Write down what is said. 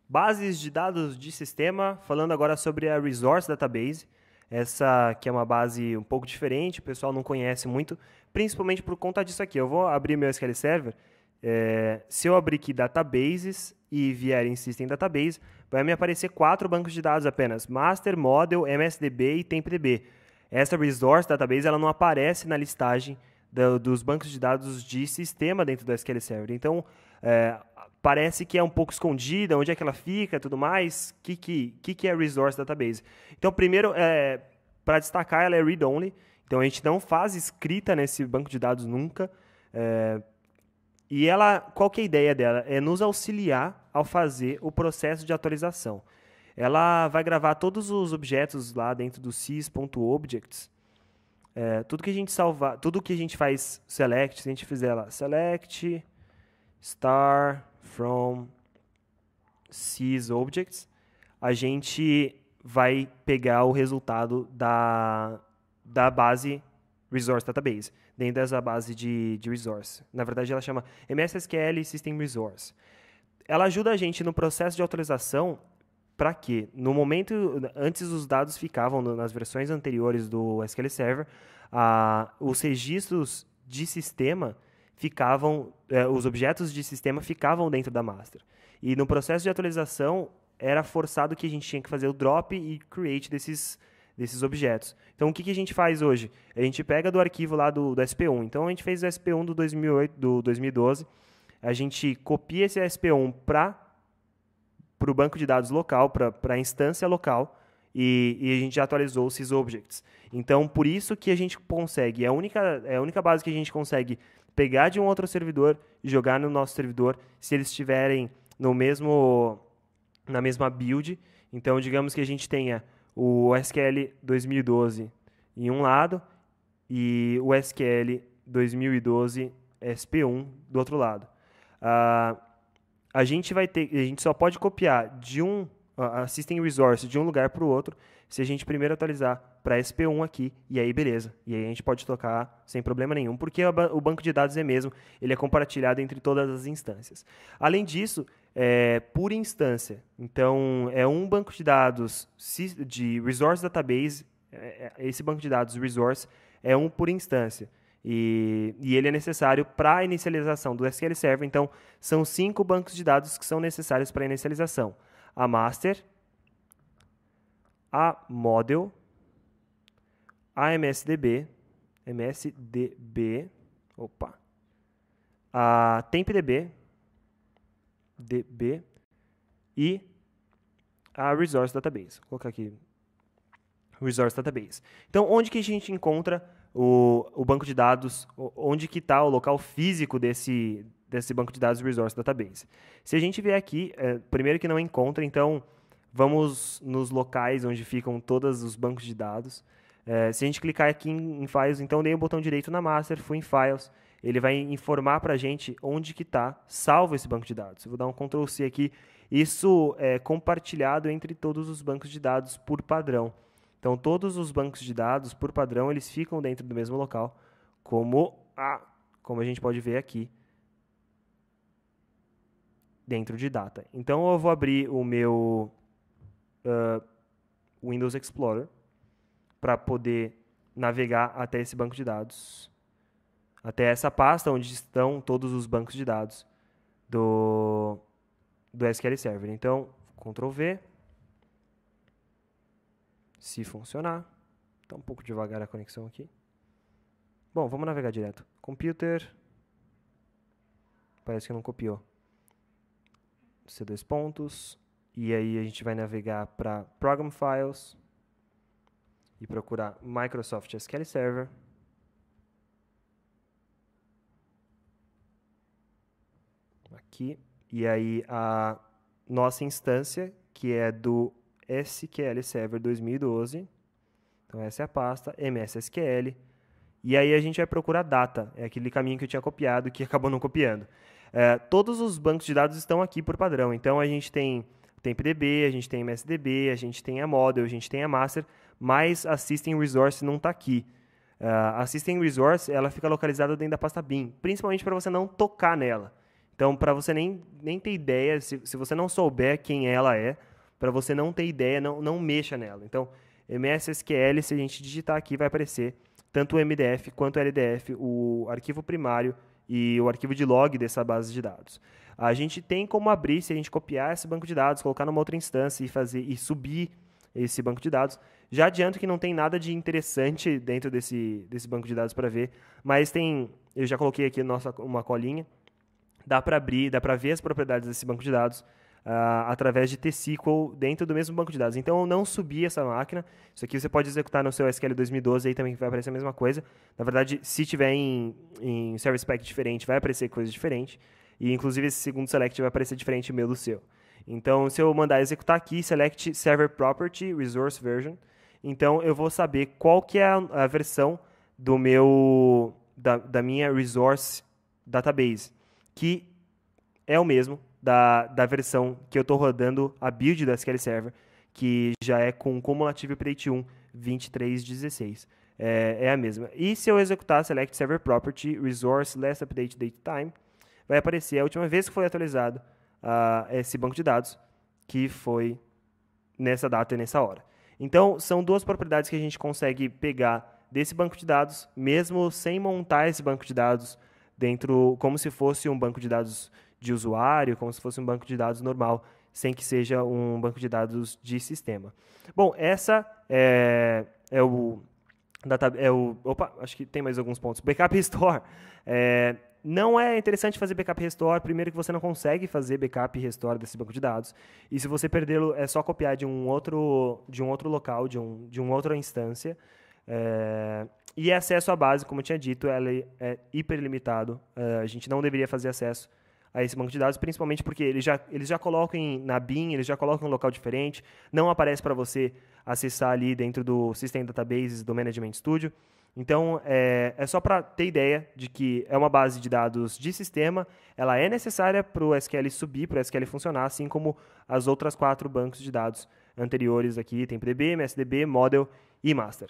Bases de dados de sistema, falando agora sobre a Resource Database. Essa que é uma base um pouco diferente, o pessoal não conhece muito, principalmente por conta disso aqui. Eu vou abrir meu SQL Server. Se eu abrir aqui Databases e vier em System Database, vai me aparecer 4 bancos de dados apenas: Master, Model, MSDB e TempDB. Essa Resource Database ela não aparece na listagem dos bancos de dados de sistema dentro do SQL Server. Então, parece que é um pouco escondida, onde é que ela fica, tudo mais. O que é Resource Database? Então, primeiro, para destacar, ela é read-only. Então, a gente não faz escrita nesse banco de dados nunca. E qual que é a ideia dela? É nos auxiliar ao fazer o processo de atualização. Ela vai gravar todos os objetos lá dentro do sys.objects. Tudo que a gente salvar, tudo que a gente faz select, se a gente fizer lá select star from sysObjects, a gente vai pegar o resultado da base Resource Database, dentro dessa base de resource. Na verdade, ela chama MSSQL System Resource. Ela ajuda a gente no processo de atualização. Para quê? No momento, antes os dados ficavam nas versões anteriores do SQL Server, os registros de sistema ficavam, os objetos de sistema ficavam dentro da master. E no processo de atualização, era forçado que a gente tinha que fazer o drop e create desses objetos. Então, o que a gente faz hoje? A gente pega do arquivo lá do SP1. Então, a gente fez o SP1 do 2012. A gente copia esse SP1 para o banco de dados local, para a instância local, e a gente já atualizou os sysObjects. Então, por isso que a gente consegue, é a única base que a gente consegue pegar de um outro servidor e jogar no nosso servidor, se eles estiverem na mesma build. Então, digamos que a gente tenha o SQL 2012 em um lado e o SQL 2012 SP1 do outro lado. A gente só pode copiar a System Resource de um lugar para o outro se a gente primeiro atualizar para SP1 aqui, e aí beleza. E aí a gente pode tocar sem problema nenhum, porque o banco de dados ele é compartilhado entre todas as instâncias. Além disso, é por instância. Então, é um banco de dados de Resource Database, esse banco de dados Resource é um por instância. E ele é necessário para a inicialização do SQL Server. Então, são 5 bancos de dados que são necessários para a inicialização: a Master, a Model, a MSDB, a TempDB, e a Resource Database. Vou colocar aqui Resource Database. Então, onde que a gente encontra o banco de dados, onde que está o local físico desse banco de dados Resource Database? Se a gente vier aqui, primeiro que não encontra, então vamos nos locais onde ficam todos os bancos de dados. Se a gente clicar aqui em Files, então dei o botão direito na Master, fui em Files, ele vai informar para a gente onde que está salvo esse banco de dados. Eu vou dar um Ctrl C aqui. Isso é compartilhado entre todos os bancos de dados por padrão. Então, todos os bancos de dados, por padrão, eles ficam dentro do mesmo local, como a gente pode ver aqui, dentro de Data. Então, eu vou abrir o meu Windows Explorer para poder navegar até esse banco de dados, até essa pasta onde estão todos os bancos de dados do SQL Server. Então, Ctrl V. Se funcionar. Está um pouco devagar a conexão aqui. Bom, vamos navegar direto. Computer. Parece que não copiou. C2 pontos. E aí a gente vai navegar para Program Files. E procurar Microsoft SQL Server. Aqui. E aí a nossa instância, que é do SQL Server 2012. Então, essa é a pasta, MSSQL. E aí a gente vai procurar data. É aquele caminho que eu tinha copiado que acabou não copiando. Todos os bancos de dados estão aqui por padrão. Então, a gente tem TempDB, a gente tem MSDB, a gente tem a Model, a gente tem a Master, mas a System Resource não está aqui. A System Resource ela fica localizada dentro da pasta bin, principalmente para você não tocar nela. Então, para você nem ter ideia, se você não souber quem ela é, para você não ter ideia, não mexa nela. Então, MS SQL, se a gente digitar aqui, vai aparecer tanto o MDF quanto o LDF, o arquivo primário e o arquivo de log dessa base de dados. A gente tem como abrir, se a gente copiar esse banco de dados, colocar numa outra instância e subir esse banco de dados. Já adianto que não tem nada de interessante dentro desse banco de dados para ver, mas eu já coloquei aqui uma colinha, dá para abrir, dá para ver as propriedades desse banco de dados através de T-SQL dentro do mesmo banco de dados. Então, eu não subi essa máquina. Isso aqui você pode executar no seu SQL 2012, aí também vai aparecer a mesma coisa. Na verdade, se tiver em Service Pack diferente, vai aparecer coisa diferente. E, inclusive, esse segundo select vai aparecer diferente meu do seu. Então, se eu mandar executar aqui, select server property, resource version, então eu vou saber qual que é a versão da minha resource database, que é o mesmo da versão que eu estou rodando a build do SQL Server, que já é com Cumulative Update 1 23.16. É a mesma. E se eu executar select server property, resource last update date time, vai aparecer a última vez que foi atualizado esse banco de dados, que foi nessa data e nessa hora. Então, são duas propriedades que a gente consegue pegar desse banco de dados, mesmo sem montar esse banco de dados dentro, como se fosse um banco de dados de usuário, como se fosse um banco de dados normal, sem que seja um banco de dados de sistema. Bom, essa opa, acho que tem mais alguns pontos. Backup Restore. Não é interessante fazer backup restore, primeiro que você não consegue fazer backup e restore desse banco de dados. E se você perdê-lo, é só copiar de um outro local, de uma outra instância. E acesso à base, como eu tinha dito, ela é hiperlimitado. A gente não deveria fazer acesso a esse banco de dados, principalmente porque eles já colocam na BIM, eles já colocam em um local diferente, não aparece para você acessar ali dentro do System Databases do Management Studio. Então, é só para ter ideia de que é uma base de dados de sistema, ela é necessária para o SQL subir, para o SQL funcionar, assim como as outras 4 bancos de dados anteriores aqui, tem PDB, MSDB, Model e Master.